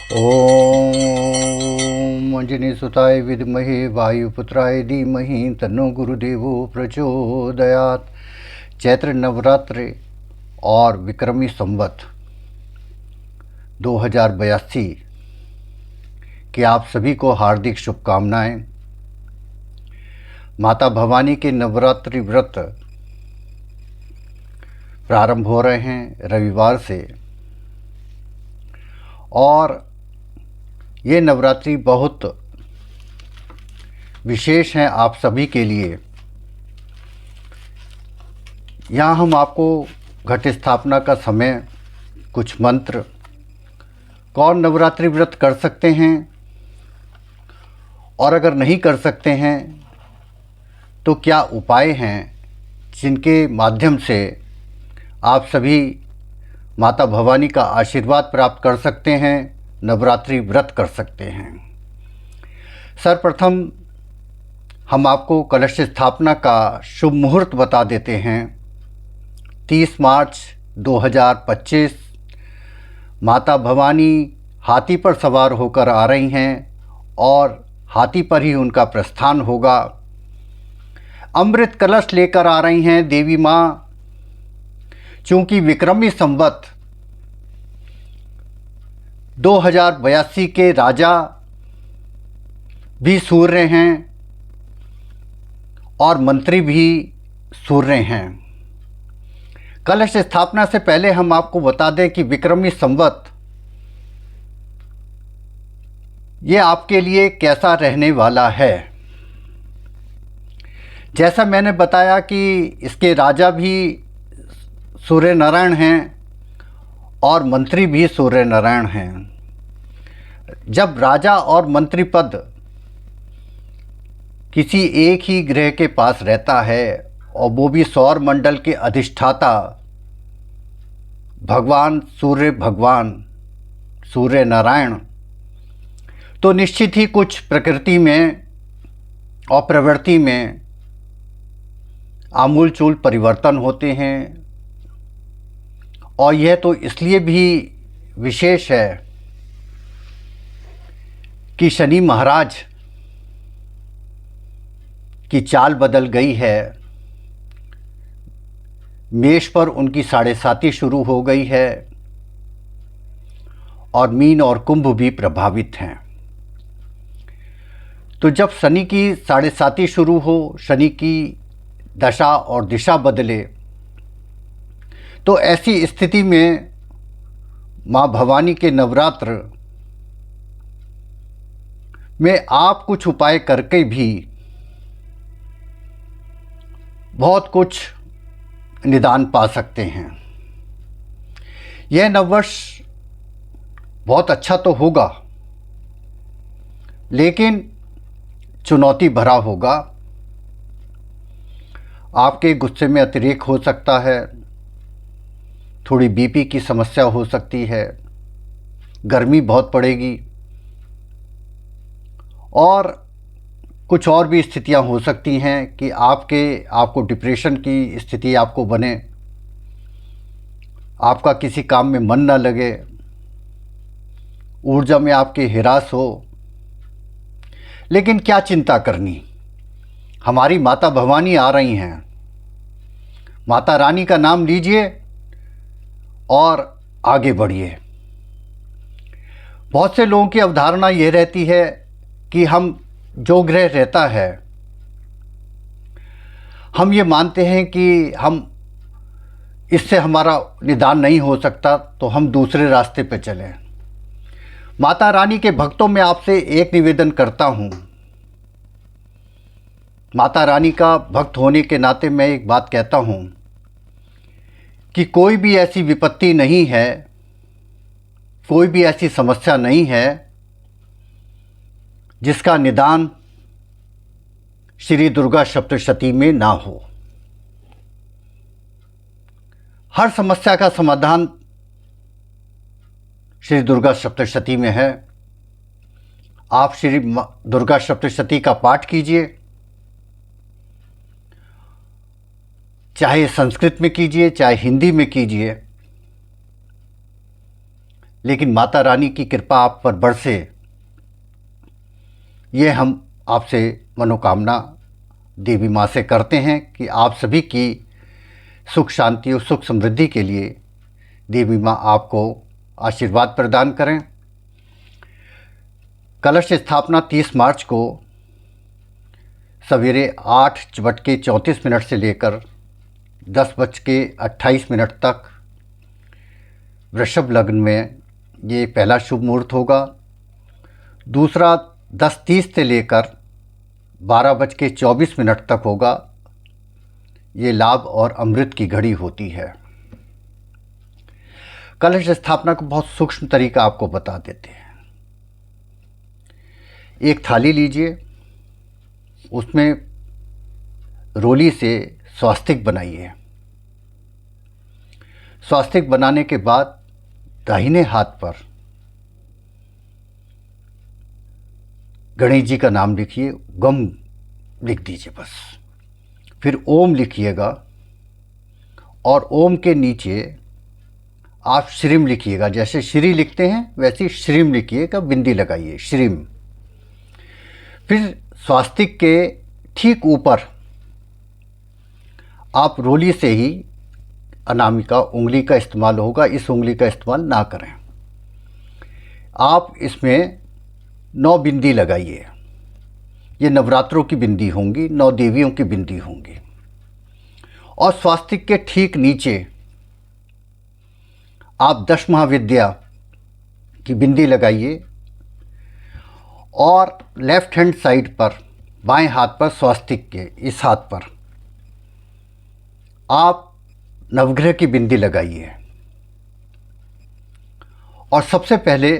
ओम अंजनी सुताय विद्महे वायुपुत्राय धीमहि तन्नो गुरुदेवो प्रचोदयात्। चैत्र नवरात्रि और विक्रमी संवत 2082 की आप सभी को हार्दिक शुभकामनाएं। माता भवानी के नवरात्रि व्रत प्रारंभ हो रहे हैं रविवार से, और ये नवरात्रि बहुत विशेष हैं आप सभी के लिए। यहाँ हम आपको घट स्थापना का समय, कुछ मंत्र, कौन नवरात्रि व्रत कर सकते हैं और अगर नहीं कर सकते हैं तो क्या उपाय हैं जिनके माध्यम से आप सभी माता भवानी का आशीर्वाद प्राप्त कर सकते हैं, नवरात्रि व्रत कर सकते हैं। सर्वप्रथम हम आपको कलश स्थापना का शुभ मुहूर्त बता देते हैं। 30 मार्च 2025 माता भवानी हाथी पर सवार होकर आ रही हैं और हाथी पर ही उनका प्रस्थान होगा। अमृत कलश लेकर आ रही हैं देवी माँ। चूँकि विक्रमी संवत 2082 के राजा भी सूर्य हैं और मंत्री भी सूर्य हैं। कलश स्थापना से पहले हम आपको बता दें कि विक्रमी संवत ये आपके लिए कैसा रहने वाला है। जैसा मैंने बताया कि इसके राजा भी सूर्य नारायण हैं और मंत्री भी सूर्य नारायण हैं। जब राजा और मंत्री पद किसी एक ही ग्रह के पास रहता है और वो भी सौर मंडल के अधिष्ठाता भगवान सूर्य नारायण, तो निश्चित ही कुछ प्रकृति में और प्रवृत्ति में आमूलचूल परिवर्तन होते हैं। और यह तो इसलिए भी विशेष है कि शनि महाराज की चाल बदल गई है। मेष पर उनकी 7.5 शुरू हो गई है और मीन और कुंभ भी प्रभावित हैं। तो जब शनि की 7.5 शुरू हो, शनि की दशा और दिशा बदले, तो ऐसी स्थिति में माँ भवानी के नवरात्र में आप कुछ उपाय करके भी बहुत कुछ निदान पा सकते हैं। यह नववर्ष बहुत अच्छा तो होगा, लेकिन चुनौती भरा होगा। आपके गुस्से में अतिरेक हो सकता है, थोड़ी बीपी की समस्या हो सकती है, गर्मी बहुत पड़ेगी और कुछ और भी स्थितियां हो सकती हैं कि आपको डिप्रेशन की स्थिति आपको बने, आपका किसी काम में मन न लगे, ऊर्जा में आपके हिरास हो। लेकिन क्या चिंता करनी, हमारी माता भवानी आ रही हैं। माता रानी का नाम लीजिए और आगे बढ़िए। बहुत से लोगों की अवधारणा ये रहती है कि हम जो ग्रह रहता है, हम ये मानते हैं कि हम इससे हमारा निदान नहीं हो सकता, तो हम दूसरे रास्ते पे चलें। माता रानी के भक्तों में आपसे एक निवेदन करता हूँ। माता रानी का भक्त होने के नाते मैं एक बात कहता हूँ कि कोई भी ऐसी विपत्ति नहीं है, कोई भी ऐसी समस्या नहीं है जिसका निदान श्री दुर्गा सप्तशती में ना हो। हर समस्या का समाधान श्री दुर्गा सप्तशती में है। आप श्री दुर्गा सप्तशती का पाठ कीजिए, चाहे संस्कृत में कीजिए चाहे हिंदी में कीजिए। लेकिन माता रानी की कृपा आप पर बरसे, ये हम आपसे मनोकामना देवी माँ से करते हैं कि आप सभी की सुख शांति और सुख समृद्धि के लिए देवी माँ आपको आशीर्वाद प्रदान करें। कलश स्थापना 30 मार्च को सवेरे 8:34 से लेकर 10:28 तक वृषभ लग्न में ये पहला शुभ मुहूर्त होगा। दूसरा 10:30 से लेकर 12:24 तक होगा। ये लाभ और अमृत की घड़ी होती है। कलश स्थापना को बहुत सूक्ष्म तरीका आपको बता देते हैं। एक थाली लीजिए, उसमें रोली से स्वास्तिक बनाइए। स्वास्तिक बनाने के बाद दाहिने हाथ पर गणेश जी का नाम लिखिए, गम लिख दीजिए बस। फिर ओम लिखिएगा और ओम के नीचे आप श्रीम लिखिएगा। जैसे श्री लिखते हैं वैसे ही श्रीम लिखिएगा, बिंदी लगाइए, श्रीम। फिर स्वास्तिक के ठीक ऊपर आप रोली से ही अनामिका उंगली का इस्तेमाल होगा, इस उंगली का इस्तेमाल ना करें। आप इसमें 9 बिंदी लगाइए। ये नवरात्रों की बिंदी होंगी, 9 देवियों की बिंदी होंगी। और स्वास्तिक के ठीक नीचे आप 10 महाविद्या की बिंदी लगाइए और लेफ्ट हैंड साइड पर बाएं हाथ पर स्वास्तिक के इस हाथ पर आप नवग्रह की बिंदी लगाइए। और सबसे पहले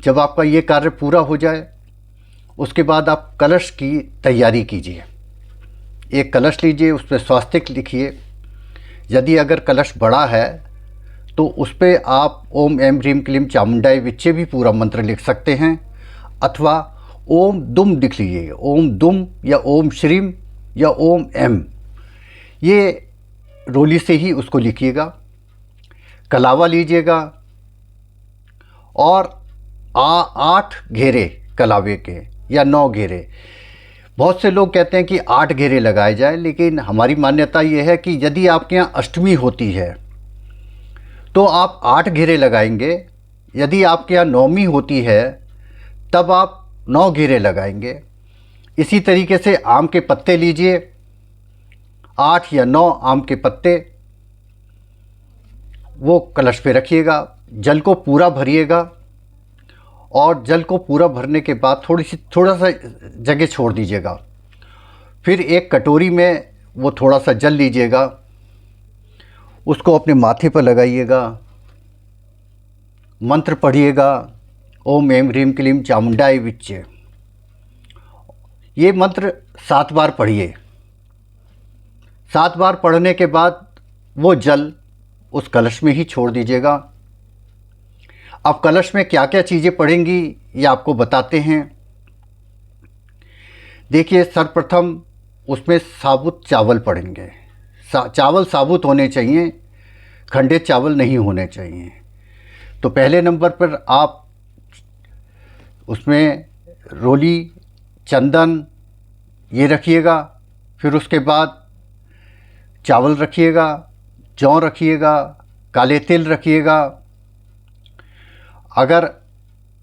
जब आपका ये कार्य पूरा हो जाए उसके बाद आप कलश की तैयारी कीजिए। एक कलश लीजिए, उस पर स्वास्तिक लिखिए। यदि अगर कलश बड़ा है तो उस पर आप ओम ऐं ह्रीं क्लीं चामुंडाय विच्चे भी पूरा मंत्र लिख सकते हैं, अथवा ओम दुम लिख लीजिए, ओम दुम या ओम श्रीम या ओम एम, ये रोली से ही उसको लिखिएगा। कलावा लीजिएगा और 8 घेरे कलावे के या 9 घेरे। बहुत से लोग कहते हैं कि 8 घेरे लगाए जाए, लेकिन हमारी मान्यता ये है कि यदि आपके यहाँ अष्टमी होती है तो आप 8 घेरे लगाएंगे। यदि आपके यहाँ नवमी होती है तब आप 9 घेरे लगाएंगे। इसी तरीके से आम के पत्ते लीजिए, 8 या 9 आम के पत्ते वो कलश पे रखिएगा। जल को पूरा भरिएगा और जल को पूरा भरने के बाद थोड़ा सा जगह छोड़ दीजिएगा। फिर एक कटोरी में वो थोड़ा सा जल लीजिएगा, उसको अपने माथे पर लगाइएगा, मंत्र पढ़िएगा, ओम ऐं ह्रीं क्लीं चामुंडाय विच्चे। ये मंत्र 7 बार पढ़िए। 7 बार पढ़ने के बाद वो जल उस कलश में ही छोड़ दीजिएगा। अब कलश में क्या क्या चीज़ें पड़ेंगी ये आपको बताते हैं। देखिए, सर्वप्रथम उसमें साबुत चावल पड़ेंगे। चावल साबुत होने चाहिए, खंडित चावल नहीं होने चाहिए। तो पहले नंबर पर आप उसमें रोली, चंदन ये रखिएगा। फिर उसके बाद चावल रखिएगा, जौ रखिएगा, काले तिल रखिएगा। अगर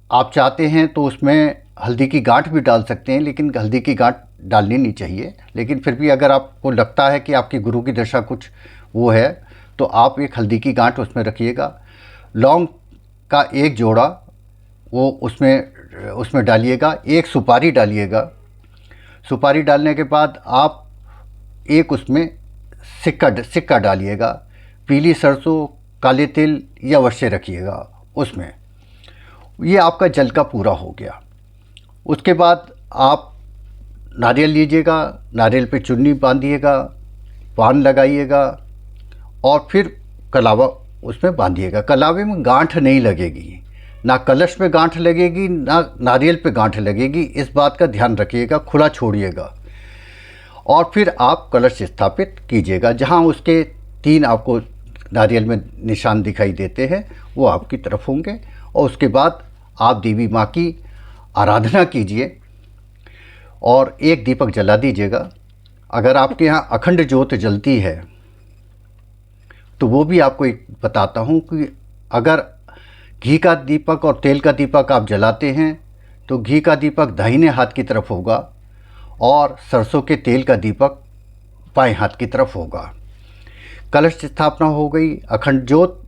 आप चाहते हैं तो उसमें हल्दी की गांठ भी डाल सकते हैं, लेकिन हल्दी की गांठ डालनी नहीं चाहिए। लेकिन फिर भी अगर आपको लगता है कि आपकी गुरु की दशा कुछ वो है तो आप एक हल्दी की गांठ उसमें रखिएगा। लौंग का एक जोड़ा वो उसमें डालिएगा। एक सुपारी डालिएगा। सुपारी डालने के बाद आप एक उसमें सिक्का डालिएगा। पीली सरसों, काले तिल ये अवश्य रखिएगा उसमें। ये आपका जल का पूरा हो गया। उसके बाद आप नारियल लीजिएगा, नारियल पे चुन्नी बांधिएगा, पान लगाइएगा और फिर कलावा उसमें बांधिएगा। कलावे में गांठ नहीं लगेगी, ना कलश पे गांठ लगेगी, ना नारियल पे गांठ लगेगी। इस बात का ध्यान रखिएगा, खुला छोड़िएगा। और फिर आप कलश स्थापित कीजिएगा। जहाँ उसके 3 आपको नारियल में निशान दिखाई देते हैं वो आपकी तरफ होंगे। और उसके बाद आप देवी माँ की आराधना कीजिए और एक दीपक जला दीजिएगा। अगर आपके यहाँ अखंड ज्योत जलती है तो वो भी आपको एक बताता हूँ कि अगर घी का दीपक और तेल का दीपक आप जलाते हैं तो घी का दीपक दाहिने हाथ की तरफ होगा और सरसों के तेल का दीपक बाएं हाथ की तरफ होगा। कलश स्थापना हो गई। अखंड ज्योत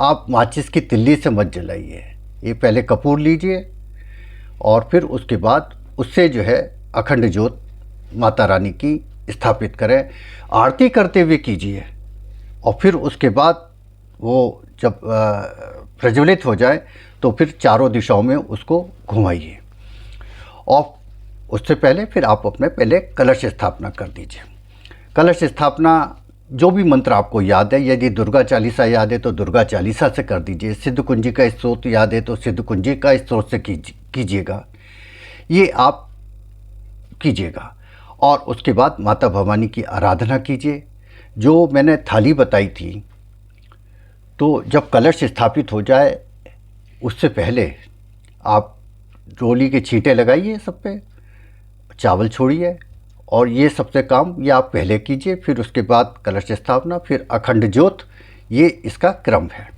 आप माचिस की तिल्ली से मत जलाइए, ये पहले कपूर लीजिए और फिर उसके बाद उससे जो है अखंड ज्योत माता रानी की स्थापित करें। आरती करते हुए कीजिए और फिर उसके बाद वो जब प्रज्वलित हो जाए तो फिर चारों दिशाओं में उसको घुमाइए और उससे पहले फिर आप अपने पहले कलश स्थापना कर दीजिए। कलश स्थापना जो भी मंत्र आपको याद है, यदि दुर्गा चालीसा याद है तो दुर्गा चालीसा से कर दीजिए, सिद्ध कुंजी का स्तोत्र याद है तो सिद्ध कुंजी का स्तोत्र से कीजिएगा, ये आप कीजिएगा। और उसके बाद माता भवानी की आराधना कीजिए। जो मैंने थाली बताई थी, तो जब कलश स्थापित हो जाए उससे पहले आप रोली के छींटे लगाइए सब पे, चावल छोड़िए और ये सबसे काम ये आप पहले कीजिए। फिर उसके बाद कलश स्थापना, फिर अखंड ज्योत, ये इसका क्रम है।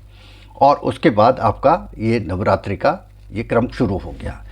और उसके बाद आपका ये नवरात्रि का ये क्रम शुरू हो गया।